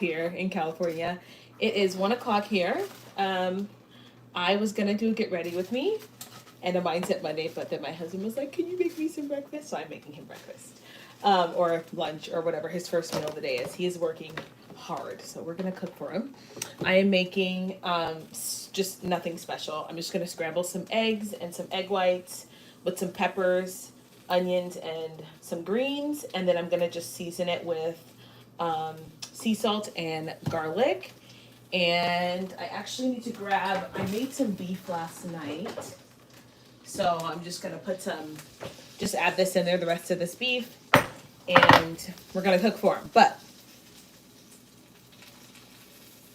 here in California. It is 1 o'clock here. Um, I was gonna do a get ready with me and a mindset Monday, but then my husband was like, "Can you make me some breakfast?" So I'm making him breakfast, or lunch, or whatever his first meal of the day is. He is working hard, so we're gonna cook for him. I am making just nothing special. I'm just gonna scramble some eggs and some egg whites with some peppers, onions, and some greens, and then I'm gonna just season it with um, sea salt and garlic. And I actually need to grab, I made some beef last night. So I'm just gonna just add this in there, the rest of this beef, and we're gonna cook for them. But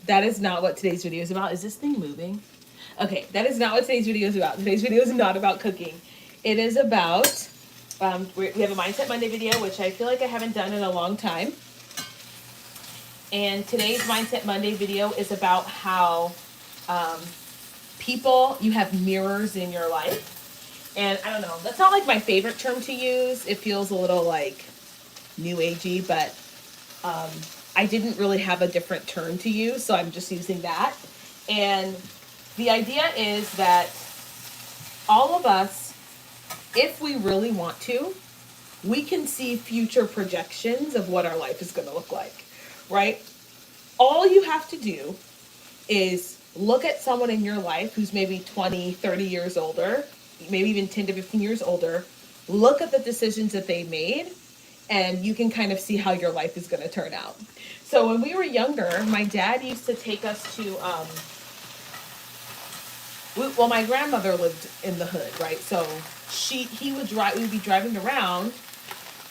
that is not what today's video is about. Is this thing moving? Okay, that is not what today's video is about. Today's video is not about cooking. It is about, we have a Mindset Monday video, which I feel like I haven't done in a long time. And today's Mindset Monday video is about how um, you have mirrors in your life. And I don't know, that's not like my favorite term to use. It feels a little like new agey, but um, I didn't really have a different term to use, so I'm just using that. And the idea is that all of us, if we really want to, we can see future projections of what our life is going to look like, right? All you have to do is look at someone in your life who's maybe 20, 30 years older, maybe even 10 to 15 years older. Look at the decisions that they made, and you can kind of see how your life is going to turn out. So when we were younger, my dad used to take us to, my grandmother lived in the hood, right? So he would drive, we'd be driving around,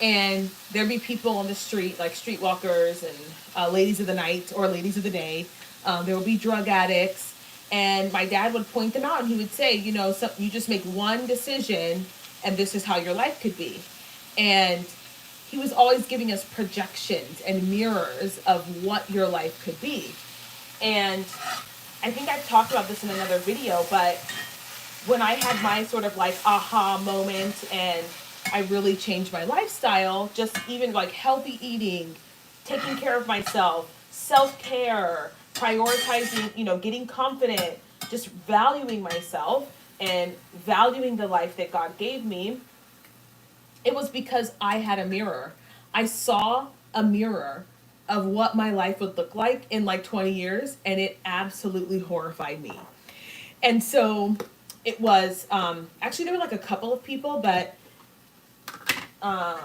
and there'd be people on the street, like streetwalkers and ladies of the night or ladies of the day. There would be drug addicts, and my dad would point them out, and he would say, you just make one decision, and this is how your life could be. And he was always giving us projections and mirrors of what your life could be. And I think I've talked about this in another video, but when I had my sort of like aha moment and I really changed my lifestyle, just even like healthy eating, taking care of myself, self-care, prioritizing, getting confident, just valuing myself and valuing the life that God gave me, it was because I had a mirror. I saw a mirror of what my life would look like in like 20 years, and it absolutely horrified me. And so it was, actually, there were like a couple of people, um,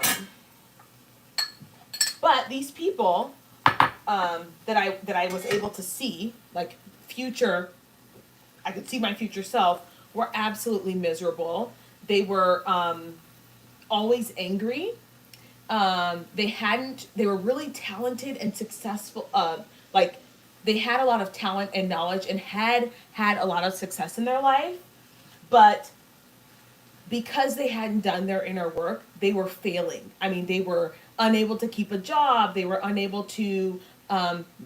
but these people that I was able to see, like future, I could see my future self, were absolutely miserable. They were always angry. They were really talented and successful. Like they had a lot of talent and knowledge and had a lot of success in their life, but because they hadn't done their inner work, they were failing. I mean, they were unable to keep a job. They were unable to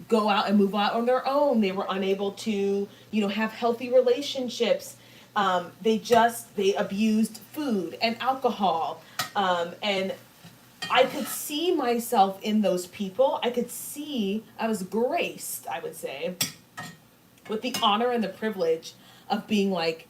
go out and move out on their own. They were unable to, have healthy relationships. They abused food and alcohol. And I could see myself in those people. I was graced, I would say, with the honor and the privilege of being like,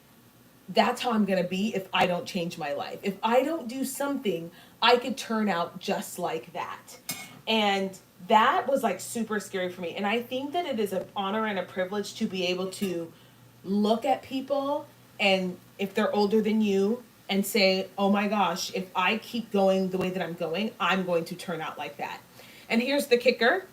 that's how I'm going to be if I don't change my life. If I don't do something, I could turn out just like that. And that was like super scary for me. And I think that it is an honor and a privilege to be able to look at people, and if they're older than you, and say, oh my gosh, if I keep going the way that I'm going to turn out like that. And here's the kicker.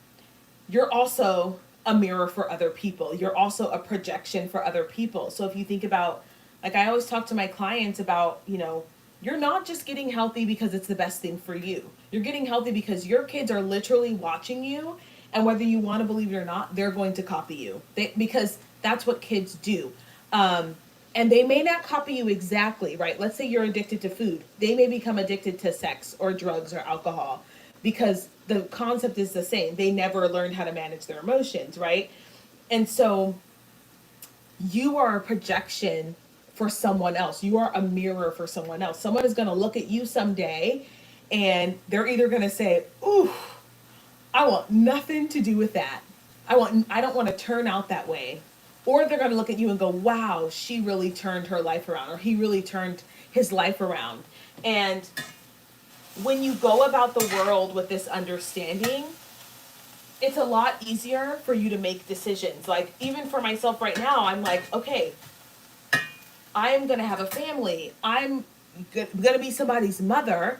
You're also a mirror for other people. You're also a projection for other people. So if you think about, like I always talk to my clients about, you're not just getting healthy because it's the best thing for you. You're getting healthy because your kids are literally watching you, and whether you want to believe it or not, they're going to copy you. Because that's what kids do. And they may not copy you exactly, right? Let's say you're addicted to food. They may become addicted to sex or drugs or alcohol because the concept is the same. They never learned how to manage their emotions, right? And so you are a projection for someone else. You are a mirror for someone else. Someone is going to look at you someday, and they're either going to say, ooh, I want nothing to do with that. I don't want to turn out that way. Or they're going to look at you and go, wow, she really turned her life around, or he really turned his life around. And when you go about the world with this understanding, it's a lot easier for you to make decisions. Like, even for myself right now, I'm like, okay, I'm going to have a family. I'm going to be somebody's mother.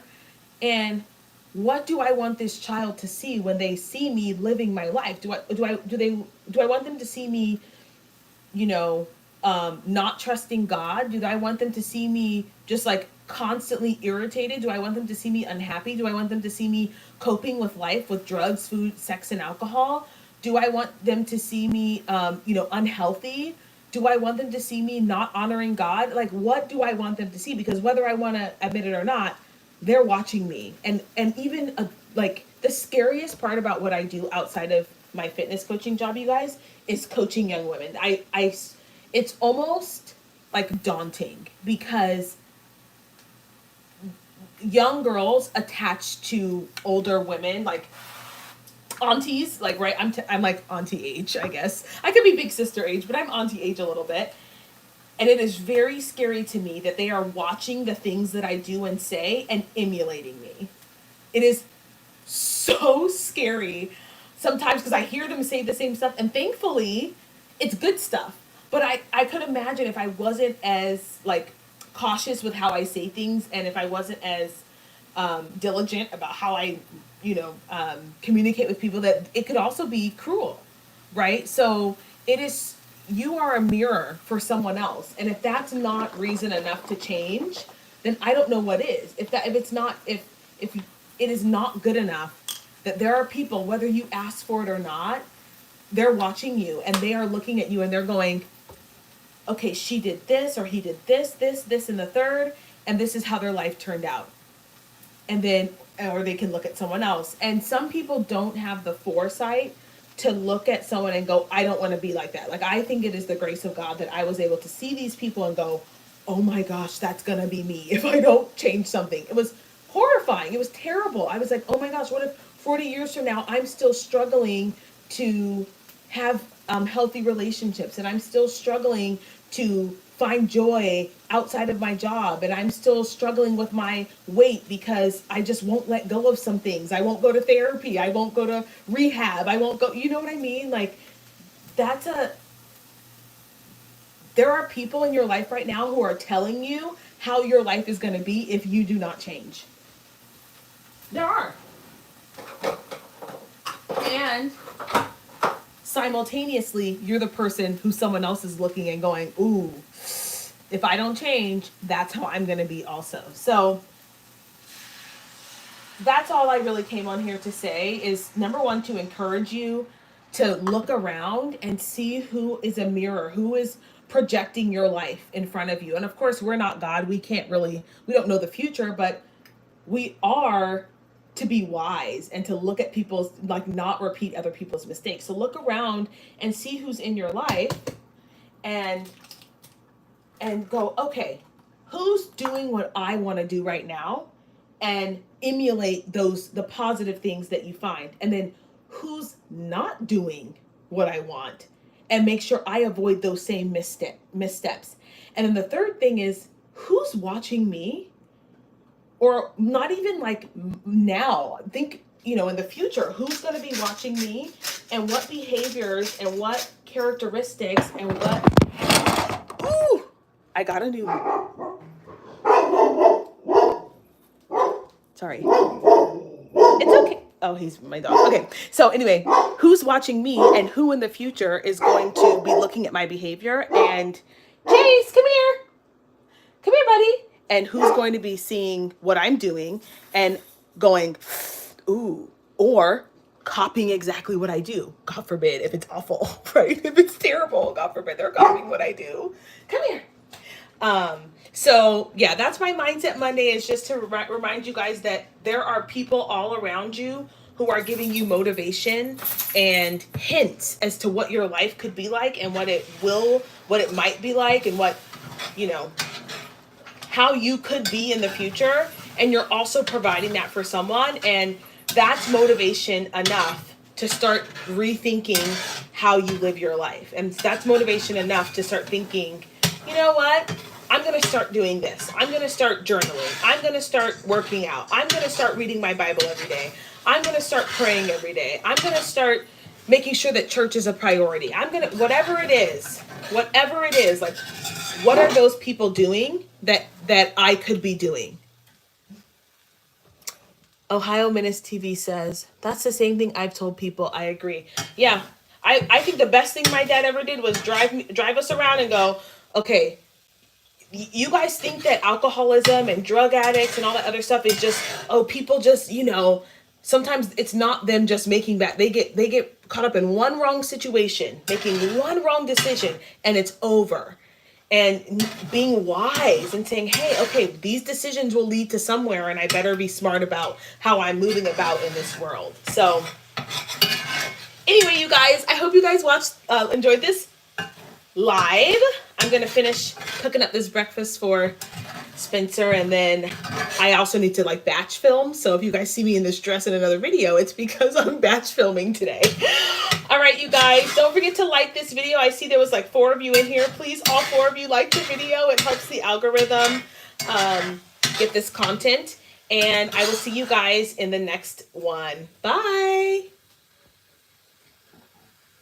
And what do I want this child to see when they see me living my life? Do I want them to see me, you know, not trusting God? Do I want them to see me just like constantly irritated? Do I want them to see me unhappy? Do I want them to see me coping with life with drugs, food, sex, and alcohol? Do I want them to see me, unhealthy? Do I want them to see me not honoring God? Like, what do I want them to see? Because whether I want to admit it or not, they're watching me. And even like the scariest part about what I do outside of my fitness coaching job, you guys, is coaching young women. It's almost like daunting because young girls attached to older women, like aunties, like, right, I'm like auntie age, I guess. I could be big sister age, but I'm auntie age a little bit. And it is very scary to me that they are watching the things that I do and say and emulating me. It is so scary sometimes because I hear them say the same stuff, and thankfully it's good stuff. But I could imagine if I wasn't as like cautious with how I say things, and if I wasn't as diligent about how I, communicate with people, that it could also be cruel, right? So it is, you are a mirror for someone else, and if that's not reason enough to change, then I don't know what is. If it is not good enough that there are people, whether you ask for it or not, they're watching you and they are looking at you and they're going, okay, she did this or he did this, and the third, and this is how their life turned out. And then, or they can look at someone else. And some people don't have the foresight to look at someone and go, I don't want to be like that. Like, I think it is the grace of God that I was able to see these people and go, oh my gosh, that's going to be me if I don't change something. It was horrifying. It was terrible. I was like, oh my gosh, what if 40 years from now, I'm still struggling to have healthy relationships, and I'm still struggling to find joy outside of my job, and I'm still struggling with my weight because I just won't let go of some things. I won't go to therapy. I won't go to rehab. I won't go, you know what I mean? Like, there are people in your life right now who are telling you how your life is going to be if you do not change. There are. And simultaneously, you're the person who someone else is looking and going, ooh, if I don't change, that's how I'm going to be also. So that's all I really came on here to say is, number one, to encourage you to look around and see who is a mirror, who is projecting your life in front of you. And of course, we're not God. We don't know the future, but we are to be wise and to look at people's, like, not repeat other people's mistakes. So look around and see who's in your life and go, okay, who's doing what I want to do right now, and emulate the positive things that you find. And then who's not doing what I want, and make sure I avoid those same missteps. And then the third thing is, who's watching me? Or not even like now, think, in the future, who's going to be watching me, and what behaviors and what characteristics and what, ooh, I got a new, sorry. It's okay. Oh, he's my dog. Okay. So anyway, who's watching me, and who in the future is going to be looking at my behavior, and Chase, come here. Come here, buddy. And who's going to be seeing what I'm doing and going, ooh, or copying exactly what I do. God forbid if it's awful, right? If it's terrible, God forbid they're copying what I do. Come here. So yeah, that's my Mindset Monday, is just to remind you guys that there are people all around you who are giving you motivation and hints as to what your life could be like, and what it might be like, and what, how you could be in the future. And you're also providing that for someone, and that's motivation enough to start rethinking how you live your life. And that's motivation enough to start thinking, you know what? I'm going to start doing this. I'm going to start journaling. I'm going to start working out. I'm going to start reading my Bible every day. I'm going to start praying every day. I'm going to start making sure that church is a priority. I'm going to, whatever it is, like, what are those people doing that I could be doing? Ohio Menace TV says, that's the same thing I've told people. I agree. Yeah, I think the best thing my dad ever did was drive us around and go, okay, you guys think that alcoholism and drug addicts and all that other stuff is just, oh, people just, sometimes it's not them just making that. They get caught up in one wrong situation, making one wrong decision, and it's over. And being wise and saying, hey, okay, these decisions will lead to somewhere, and I better be smart about how I'm moving about in this world. So anyway, you guys, I hope you guys enjoyed this live. I'm going to finish cooking up this breakfast for Spencer, and then I also need to batch film. So if you guys see me in this dress in another video, it's because I'm batch filming today. All right, you guys, don't forget to like this video. I see there was 4 of you in here. Please, all 4 of you, like the video. It helps the algorithm get this content. And I will see you guys in the next one. Bye.